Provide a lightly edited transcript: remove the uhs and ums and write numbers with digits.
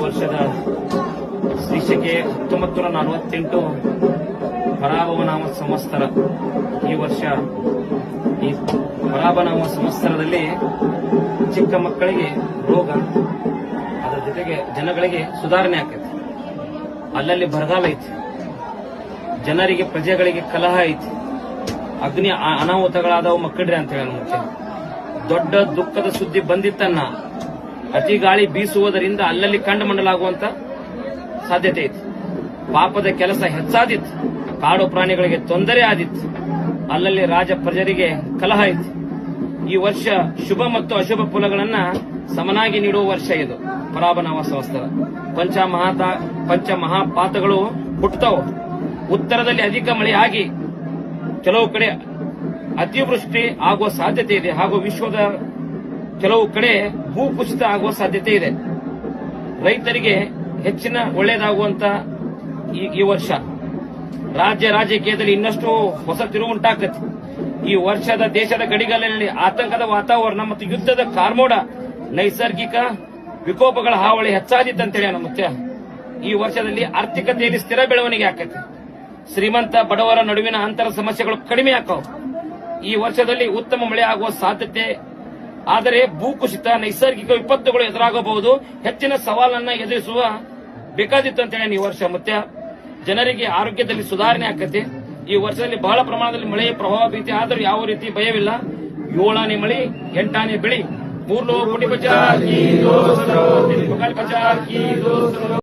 ವರ್ಷದ ಶ್ರೀಶಕೆ 1948 ಪರಾಭವನಾಮ ಸಂವತ್ಸರ. ಈ ವರ್ಷ ಈ ಪರಾಭವನಾಮ ಸಂವತ್ಸರದಲ್ಲಿ ಚಿಕ್ಕ ಮಕ್ಕಳಿಗೆ ರೋಗ, ಅದರ ಜೊತೆಗೆ ಜನಗಳಿಗೆ ಸುಧಾರಣೆ ಆಕೈತಿ. ಅಲ್ಲಲ್ಲಿ ಬರಗಾಲ ಐತಿ, ಜನರಿಗೆ ಪ್ರಜೆಗಳಿಗೆ ಕಲಹ ಐತಿ, ಅಗ್ನಿ ಅನಾಹುತಗಳಾದವು ಮಕ್ಕಳ್ರಿ ಅಂತ ಹೇಳಿ ಮುಖ್ಯ. ದೊಡ್ಡ ದುಃಖದ ಸುದ್ದಿ ಬಂದಿತ್ತನ್ನ ಅತಿ ಗಾಳಿ ಬೀಸುವುದರಿಂದ ಅಲ್ಲಲ್ಲಿ ಕಂಡುಮಂಡಲಾಗುವಂತ ಸಾಧ್ಯತೆ ಐತಿ. ಪಾಪದ ಕೆಲಸ ಹೆಚ್ಚಾದಿತ್ತು, ಕಾಡು ಪ್ರಾಣಿಗಳಿಗೆ ತೊಂದರೆ ಆದಿತ್ತು, ಅಲ್ಲಲ್ಲಿ ರಾಜ ಪ್ರಜರಿಗೆ ಕಲಹ ಐತಿ. ಈ ವರ್ಷ ಶುಭ ಮತ್ತು ಅಶುಭ ಫಲಗಳನ್ನ ಸಮನಾಗಿ ನೀಡುವ ವರ್ಷ ಇದು ಪರಾಭವನಾಮ ಸಂವತ್ಸರ. ಪಂಚಮಹಾಪಾತಗಳು ಹುಟ್ಟುತ್ತಾವ. ಉತ್ತರದಲ್ಲಿ ಅಧಿಕ ಮಳೆ ಆಗಿ ಕೆಲವು ಕಡೆ ಅತಿವೃಷ್ಟಿ ಆಗುವ ಸಾಧ್ಯತೆ ಇದೆ, ಹಾಗೂ ವಿಶ್ವದ ಕೆಲವು ಕಡೆ ಭೂಕುಸಿತ ಆಗುವ ಸಾಧ್ಯತೆ ಇದೆ. ರೈತರಿಗೆ ಹೆಚ್ಚಿನ ಒಳ್ಳೆಯದಾಗುವಂತ ಈ ವರ್ಷ. ರಾಜಕೀಯದಲ್ಲಿ ಇನ್ನಷ್ಟು ಹೊಸ ತಿರುವು ಉಂಟಾಗತ್ತೆ. ಈ ವರ್ಷದ ದೇಶದ ಗಡಿಗಳಲ್ಲಿ ಆತಂಕದ ವಾತಾವರಣ ಮತ್ತು ಯುದ್ಧದ ಕಾರ್ಮೋಡ, ನೈಸರ್ಗಿಕ ವಿಕೋಪಗಳ ಹಾವಳಿ ಹೆಚ್ಚಾದಿತ್ತಂತೇಳಿ ಮುಖ್ಯ. ಈ ವರ್ಷದಲ್ಲಿ ಆರ್ಥಿಕತೆಯಲ್ಲಿ ಸ್ಥಿರ ಬೆಳವಣಿಗೆ ಆಕತ್ತೆ. ಶ್ರೀಮಂತ ಬಡವರ ನಡುವಿನ ಅಂತರ ಸಮಸ್ಯೆಗಳು ಕಡಿಮೆ ಆಕಾವು. ಈ ವರ್ಷದಲ್ಲಿ ಉತ್ತಮ ಮಳೆ ಆಗುವ ಸಾಧ್ಯತೆ, ಆದರೆ ಭೂಕುಸಿತ, ನೈಸರ್ಗಿಕ ವಿಪತ್ತುಗಳು ಎದುರಾಗಬಹುದು. ಹೆಚ್ಚಿನ ಸವಾಲನ್ನ ಎದುರಿಸುವ ಬೇಕಾದಿತ್ತು ಅಂತೇಳಿ ಈ ವರ್ಷ ಮುಖ್ಯ. ಜನರಿಗೆ ಆರೋಗ್ಯದಲ್ಲಿ ಸುಧಾರಣೆ ಆಕತೆ. ಈ ವರ್ಷದಲ್ಲಿ ಬಹಳ ಪ್ರಮಾಣದಲ್ಲಿ ಮಳೆಯ ಪ್ರಭಾವ ಭೀತಿ, ಆದರೂ ಯಾವ ರೀತಿ ಭಯವಿಲ್ಲ. 7ನೇ ಮಳಿ 8ನೇ ಬೆಳಿ. 3 ಕೋಟಿ ಬಚಾರ್ ಕಿ ದೋಸ್ತರೋ,